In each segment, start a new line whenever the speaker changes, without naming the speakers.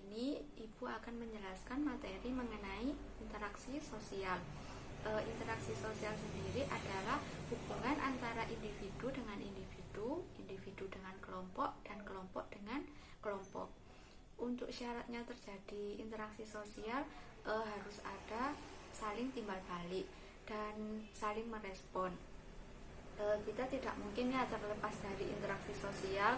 ini Ibu akan menjelaskan materi mengenai interaksi sosial. Interaksi sosial sendiri adalah hubungan antara individu dengan individu, individu dengan kelompok, dan kelompok dengan kelompok. Untuk syaratnya terjadi interaksi sosial harus ada saling timbal balik dan saling merespon. Kita tidak mungkin ya terlepas dari interaksi sosial,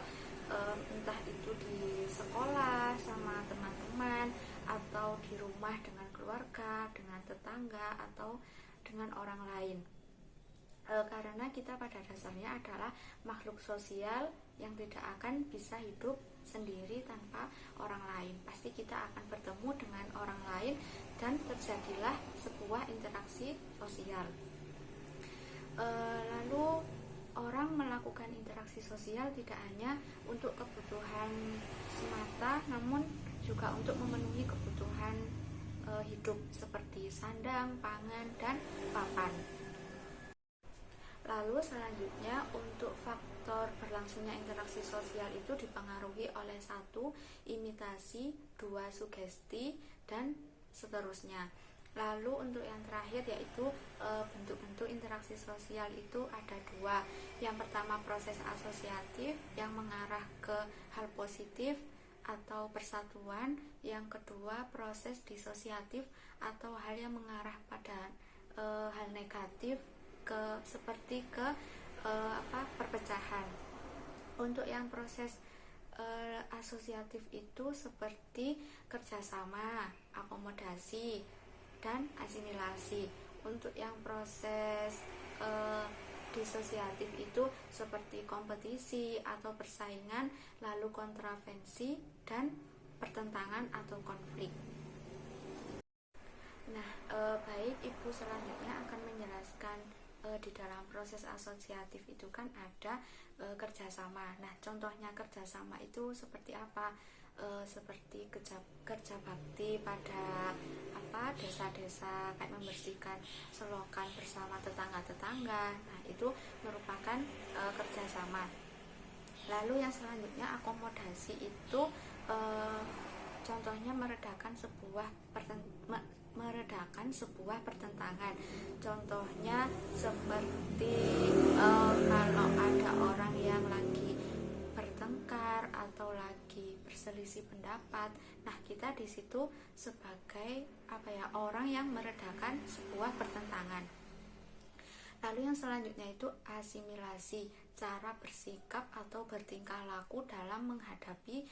entah itu di sekolah sama teman-teman, atau di rumah dengan keluarga, dengan tetangga, atau dengan orang lain. Karena kita pada dasarnya adalah makhluk sosial yang tidak akan bisa hidup sendiri tanpa orang lain. Pasti kita akan bertemu dengan orang lain dan terjadilah sebuah interaksi sosial. Lalu orang melakukan interaksi sosial tidak hanya untuk kebutuhan semata, namun juga untuk memenuhi kebutuhan hidup seperti sandang, pangan, dan papan. Lalu selanjutnya, untuk faktor berlangsungnya interaksi sosial itu dipengaruhi oleh 1. Imitasi, 2. Sugesti, dan seterusnya. Lalu untuk yang terakhir yaitu bentuk-bentuk interaksi sosial itu ada 2. Yang pertama proses asosiatif yang mengarah ke hal positif atau persatuan. Yang kedua proses disosiatif atau hal yang mengarah pada hal negatif seperti perpecahan. Untuk yang proses asosiatif itu seperti kerjasama, akomodasi, dan asimilasi. Untuk yang proses disosiatif itu seperti kompetisi atau persaingan, lalu kontravensi dan pertentangan atau konflik. Nah, baik, Ibu selanjutnya akan menjelaskan di dalam proses asosiatif itu kan ada kerjasama. Nah, contohnya kerjasama itu seperti apa? Seperti kerja bakti pada desa-desa, kayak membersihkan selokan bersama tetangga-tetangga. Nah, itu merupakan kerjasama. Lalu yang selanjutnya akomodasi itu contohnya meredakan sebuah pertentangan. Contohnya seperti kalau ada orang yang lagi bertengkar atau lagi berselisih pendapat. Nah, kita di situ sebagai orang yang meredakan sebuah pertentangan. Lalu yang selanjutnya itu asimilasi, cara bersikap atau bertingkah laku dalam menghadapi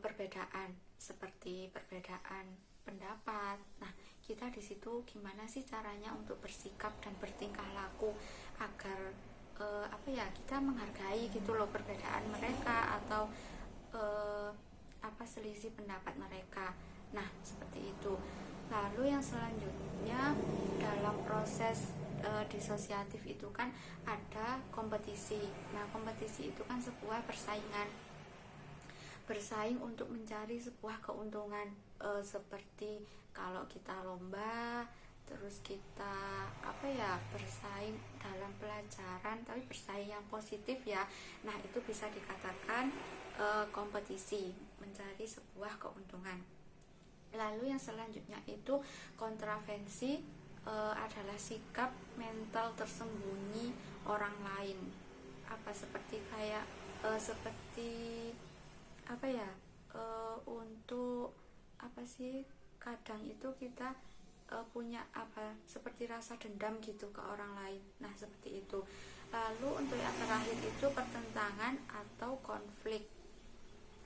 perbedaan, seperti perbedaan pendapat. Nah, kita di situ gimana sih caranya untuk bersikap dan bertingkah laku agar kita menghargai gitu loh perbedaan mereka atau selisih pendapat mereka. Nah, seperti itu. Lalu yang selanjutnya dalam proses disosiatif itu kan ada kompetisi. Nah, kompetisi itu kan sebuah persaingan. Bersaing untuk mencari sebuah keuntungan, seperti kalau kita lomba, terus kita bersaing dalam pelajaran, tapi bersaing yang positif ya. Nah, itu bisa dikatakan kompetisi, mencari sebuah keuntungan. Lalu yang selanjutnya itu kontravensi, adalah sikap mental tersembunyi orang lain. Kadang itu kita punya seperti rasa dendam gitu ke orang lain. Nah, seperti itu. Lalu untuk yang terakhir itu pertentangan atau konflik.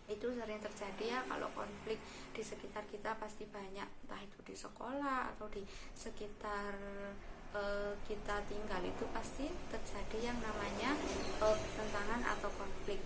Itu sering terjadi ya, kalau konflik di sekitar kita pasti banyak, entah itu di sekolah atau di sekitar kita tinggal, itu pasti terjadi yang namanya pertentangan atau konflik.